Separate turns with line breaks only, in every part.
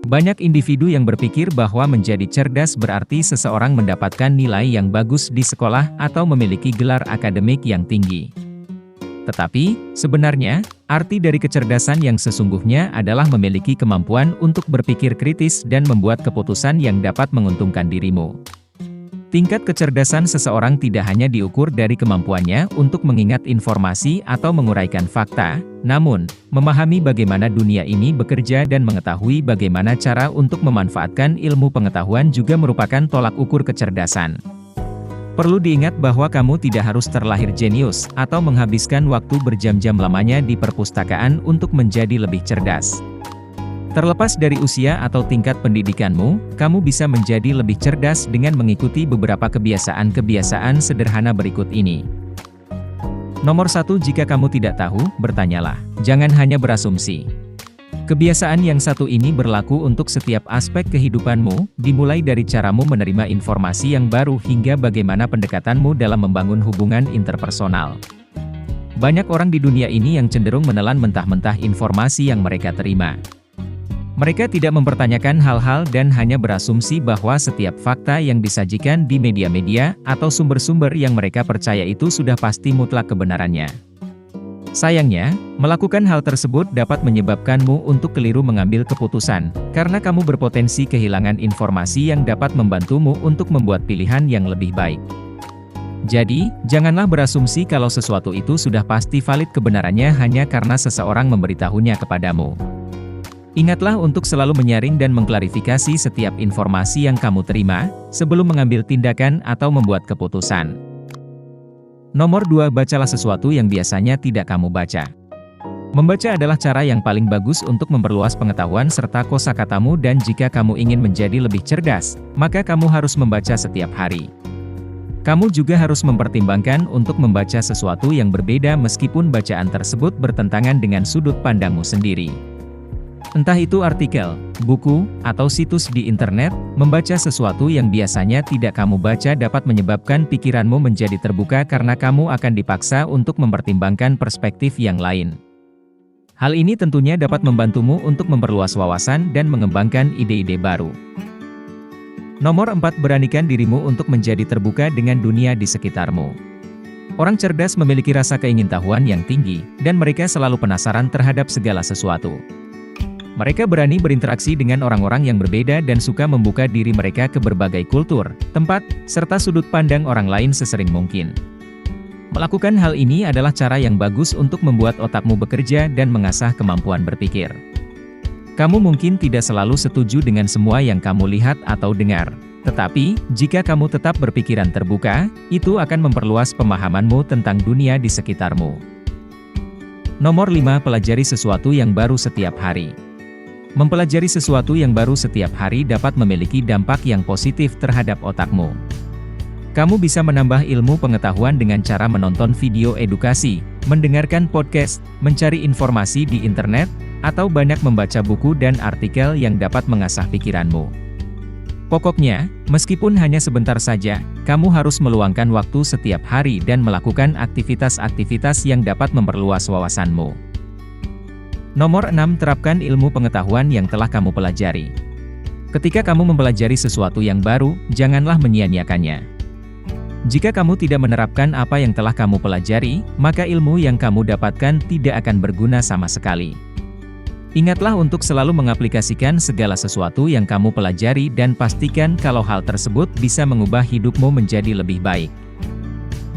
Banyak individu yang berpikir bahwa menjadi cerdas berarti seseorang mendapatkan nilai yang bagus di sekolah atau memiliki gelar akademik yang tinggi. Tetapi, sebenarnya, arti dari kecerdasan yang sesungguhnya adalah memiliki kemampuan untuk berpikir kritis dan membuat keputusan yang dapat menguntungkan dirimu. Tingkat kecerdasan seseorang tidak hanya diukur dari kemampuannya untuk mengingat informasi atau menguraikan fakta, namun, memahami bagaimana dunia ini bekerja dan mengetahui bagaimana cara untuk memanfaatkan ilmu pengetahuan juga merupakan tolak ukur kecerdasan. Perlu diingat bahwa kamu tidak harus terlahir jenius, atau menghabiskan waktu berjam-jam lamanya di perpustakaan untuk menjadi lebih cerdas. Terlepas dari usia atau tingkat pendidikanmu, kamu bisa menjadi lebih cerdas dengan mengikuti beberapa kebiasaan-kebiasaan sederhana berikut ini. Nomor 1, jika kamu tidak tahu, bertanyalah. Jangan hanya berasumsi. Kebiasaan yang satu ini berlaku untuk setiap aspek kehidupanmu, dimulai dari caramu menerima informasi yang baru hingga bagaimana pendekatanmu dalam membangun hubungan interpersonal. Banyak orang di dunia ini yang cenderung menelan mentah-mentah informasi yang mereka terima. Mereka tidak mempertanyakan hal-hal dan hanya berasumsi bahwa setiap fakta yang disajikan di media-media atau sumber-sumber yang mereka percaya itu sudah pasti mutlak kebenarannya. Sayangnya, melakukan hal tersebut dapat menyebabkanmu untuk keliru mengambil keputusan, karena kamu berpotensi kehilangan informasi yang dapat membantumu untuk membuat pilihan yang lebih baik. Jadi, janganlah berasumsi kalau sesuatu itu sudah pasti valid kebenarannya hanya karena seseorang memberitahunya kepadamu. Ingatlah untuk selalu menyaring dan mengklarifikasi setiap informasi yang kamu terima, sebelum mengambil tindakan atau membuat keputusan. Nomor 2, bacalah sesuatu yang biasanya tidak kamu baca. Membaca adalah cara yang paling bagus untuk memperluas pengetahuan serta kosakatamu, dan jika kamu ingin menjadi lebih cerdas, maka kamu harus membaca setiap hari. Kamu juga harus mempertimbangkan untuk membaca sesuatu yang berbeda meskipun bacaan tersebut bertentangan dengan sudut pandangmu sendiri. Entah itu artikel, buku, atau situs di internet, membaca sesuatu yang biasanya tidak kamu baca dapat menyebabkan pikiranmu menjadi terbuka karena kamu akan dipaksa untuk mempertimbangkan perspektif yang lain. Hal ini tentunya dapat membantumu untuk memperluas wawasan dan mengembangkan ide-ide baru. Nomor 4, beranikan dirimu untuk menjadi terbuka dengan dunia di sekitarmu. Orang cerdas memiliki rasa keingintahuan yang tinggi, dan mereka selalu penasaran terhadap segala sesuatu. Mereka berani berinteraksi dengan orang-orang yang berbeda dan suka membuka diri mereka ke berbagai kultur, tempat, serta sudut pandang orang lain sesering mungkin. Melakukan hal ini adalah cara yang bagus untuk membuat otakmu bekerja dan mengasah kemampuan berpikir. Kamu mungkin tidak selalu setuju dengan semua yang kamu lihat atau dengar. Tetapi, jika kamu tetap berpikiran terbuka, itu akan memperluas pemahamanmu tentang dunia di sekitarmu. Nomor 5, pelajari sesuatu yang baru setiap hari. Mempelajari sesuatu yang baru setiap hari dapat memiliki dampak yang positif terhadap otakmu. Kamu bisa menambah ilmu pengetahuan dengan cara menonton video edukasi, mendengarkan podcast, mencari informasi di internet, atau banyak membaca buku dan artikel yang dapat mengasah pikiranmu. Pokoknya, meskipun hanya sebentar saja, kamu harus meluangkan waktu setiap hari dan melakukan aktivitas-aktivitas yang dapat memperluas wawasanmu. Nomor 6, terapkan ilmu pengetahuan yang telah kamu pelajari. Ketika kamu mempelajari sesuatu yang baru, janganlah menyia-nyiakannya. Jika kamu tidak menerapkan apa yang telah kamu pelajari, maka ilmu yang kamu dapatkan tidak akan berguna sama sekali. Ingatlah untuk selalu mengaplikasikan segala sesuatu yang kamu pelajari dan pastikan kalau hal tersebut bisa mengubah hidupmu menjadi lebih baik.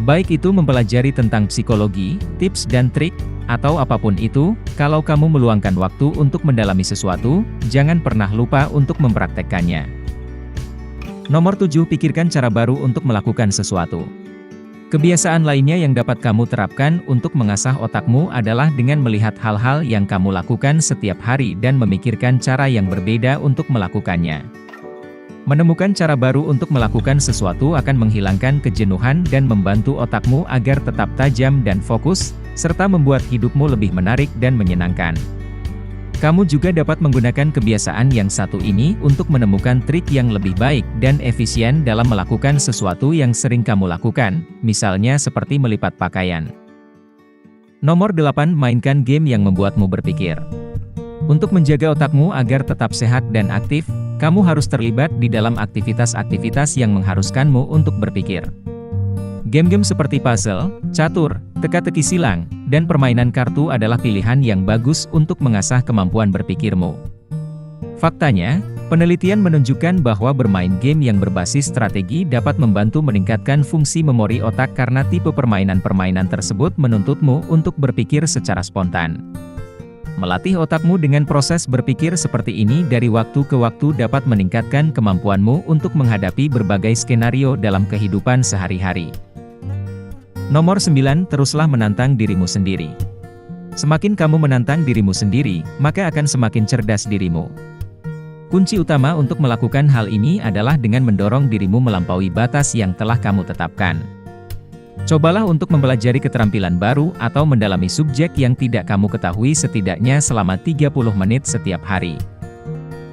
Baik itu mempelajari tentang psikologi, tips dan trik, atau apapun itu, kalau kamu meluangkan waktu untuk mendalami sesuatu, jangan pernah lupa untuk mempraktekkannya. Nomor 7, pikirkan cara baru untuk melakukan sesuatu. Kebiasaan lainnya yang dapat kamu terapkan untuk mengasah otakmu adalah dengan melihat hal-hal yang kamu lakukan setiap hari dan memikirkan cara yang berbeda untuk melakukannya. Menemukan cara baru untuk melakukan sesuatu akan menghilangkan kejenuhan dan membantu otakmu agar tetap tajam dan fokus, serta membuat hidupmu lebih menarik dan menyenangkan. Kamu juga dapat menggunakan kebiasaan yang satu ini untuk menemukan trik yang lebih baik dan efisien dalam melakukan sesuatu yang sering kamu lakukan, misalnya seperti melipat pakaian. Nomor 8, mainkan game yang membuatmu berpikir. Untuk menjaga otakmu agar tetap sehat dan aktif, kamu harus terlibat di dalam aktivitas-aktivitas yang mengharuskanmu untuk berpikir. Game-game seperti puzzle, catur, teka-teki silang, dan permainan kartu adalah pilihan yang bagus untuk mengasah kemampuan berpikirmu. Faktanya, penelitian menunjukkan bahwa bermain game yang berbasis strategi dapat membantu meningkatkan fungsi memori otak karena tipe permainan-permainan tersebut menuntutmu untuk berpikir secara spontan. Melatih otakmu dengan proses berpikir seperti ini dari waktu ke waktu dapat meningkatkan kemampuanmu untuk menghadapi berbagai skenario dalam kehidupan sehari-hari. Nomor 9, teruslah menantang dirimu sendiri. Semakin kamu menantang dirimu sendiri, maka akan semakin cerdas dirimu. Kunci utama untuk melakukan hal ini adalah dengan mendorong dirimu melampaui batas yang telah kamu tetapkan. Cobalah untuk mempelajari keterampilan baru atau mendalami subjek yang tidak kamu ketahui setidaknya selama 30 menit setiap hari.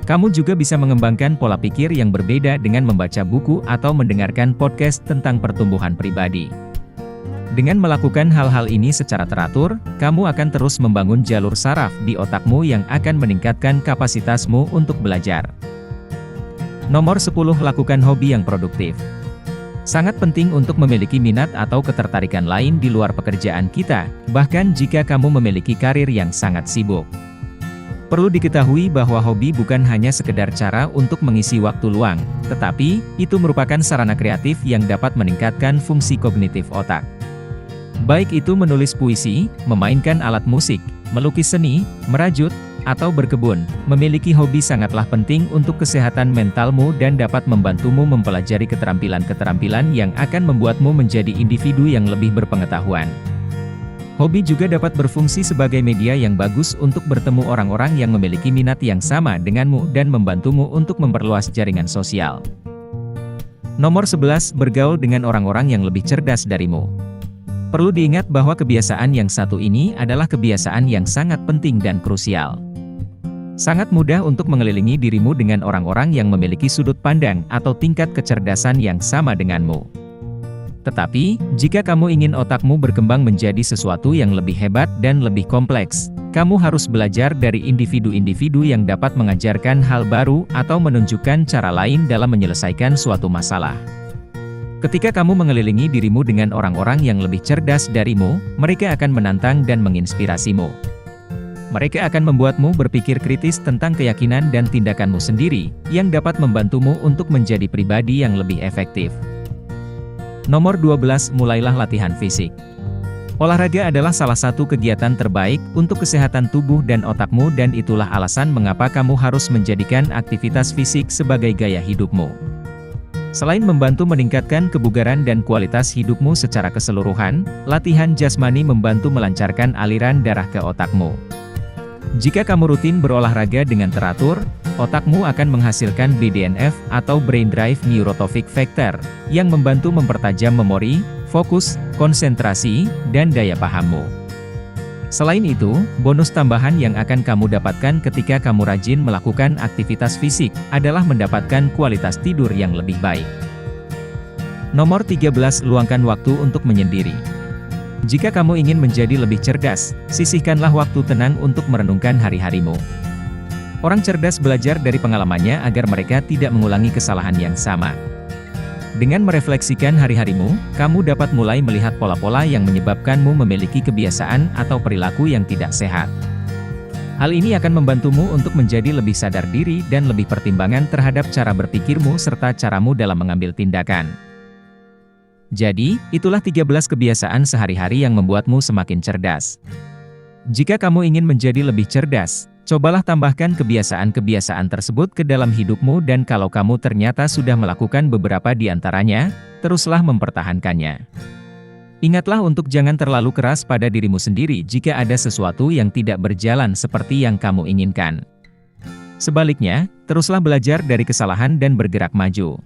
Kamu juga bisa mengembangkan pola pikir yang berbeda dengan membaca buku atau mendengarkan podcast tentang pertumbuhan pribadi. Dengan melakukan hal-hal ini secara teratur, kamu akan terus membangun jalur saraf di otakmu yang akan meningkatkan kapasitasmu untuk belajar. Nomor 10, lakukan hobi yang produktif. Sangat penting untuk memiliki minat atau ketertarikan lain di luar pekerjaan kita, bahkan jika kamu memiliki karir yang sangat sibuk. Perlu diketahui bahwa hobi bukan hanya sekedar cara untuk mengisi waktu luang, tetapi itu merupakan sarana kreatif yang dapat meningkatkan fungsi kognitif otak. Baik itu menulis puisi, memainkan alat musik, melukis seni, merajut, atau berkebun, memiliki hobi sangatlah penting untuk kesehatan mentalmu dan dapat membantumu mempelajari keterampilan-keterampilan yang akan membuatmu menjadi individu yang lebih berpengetahuan. Hobi juga dapat berfungsi sebagai media yang bagus untuk bertemu orang-orang yang memiliki minat yang sama denganmu dan membantumu untuk memperluas jaringan sosial. Nomor 11, bergaul dengan orang-orang yang lebih cerdas darimu. Perlu diingat bahwa kebiasaan yang satu ini adalah kebiasaan yang sangat penting dan krusial. Sangat mudah untuk mengelilingi dirimu dengan orang-orang yang memiliki sudut pandang atau tingkat kecerdasan yang sama denganmu. Tetapi, jika kamu ingin otakmu berkembang menjadi sesuatu yang lebih hebat dan lebih kompleks, kamu harus belajar dari individu-individu yang dapat mengajarkan hal baru atau menunjukkan cara lain dalam menyelesaikan suatu masalah. Ketika kamu mengelilingi dirimu dengan orang-orang yang lebih cerdas darimu, mereka akan menantang dan menginspirasimu. Mereka akan membuatmu berpikir kritis tentang keyakinan dan tindakanmu sendiri, yang dapat membantumu untuk menjadi pribadi yang lebih efektif. Nomor 12, mulailah latihan fisik. Olahraga adalah salah satu kegiatan terbaik untuk kesehatan tubuh dan otakmu dan itulah alasan mengapa kamu harus menjadikan aktivitas fisik sebagai gaya hidupmu. Selain membantu meningkatkan kebugaran dan kualitas hidupmu secara keseluruhan, latihan jasmani membantu melancarkan aliran darah ke otakmu. Jika kamu rutin berolahraga dengan teratur, otakmu akan menghasilkan BDNF atau Brain Drive Neurotrophic Factor, yang membantu mempertajam memori, fokus, konsentrasi, dan daya pahammu. Selain itu, bonus tambahan yang akan kamu dapatkan ketika kamu rajin melakukan aktivitas fisik, adalah mendapatkan kualitas tidur yang lebih baik. Nomor 13, luangkan waktu untuk menyendiri. Jika kamu ingin menjadi lebih cerdas, sisihkanlah waktu tenang untuk merenungkan hari-harimu. Orang cerdas belajar dari pengalamannya agar mereka tidak mengulangi kesalahan yang sama. Dengan merefleksikan hari-harimu, kamu dapat mulai melihat pola-pola yang menyebabkanmu memiliki kebiasaan atau perilaku yang tidak sehat. Hal ini akan membantumu untuk menjadi lebih sadar diri dan lebih pertimbangan terhadap cara berpikirmu serta caramu dalam mengambil tindakan. Jadi, itulah 13 kebiasaan sehari-hari yang membuatmu semakin cerdas. Jika kamu ingin menjadi lebih cerdas, cobalah tambahkan kebiasaan-kebiasaan tersebut ke dalam hidupmu dan kalau kamu ternyata sudah melakukan beberapa di antaranya, teruslah mempertahankannya. Ingatlah untuk jangan terlalu keras pada dirimu sendiri jika ada sesuatu yang tidak berjalan seperti yang kamu inginkan. Sebaliknya, teruslah belajar dari kesalahan dan bergerak maju.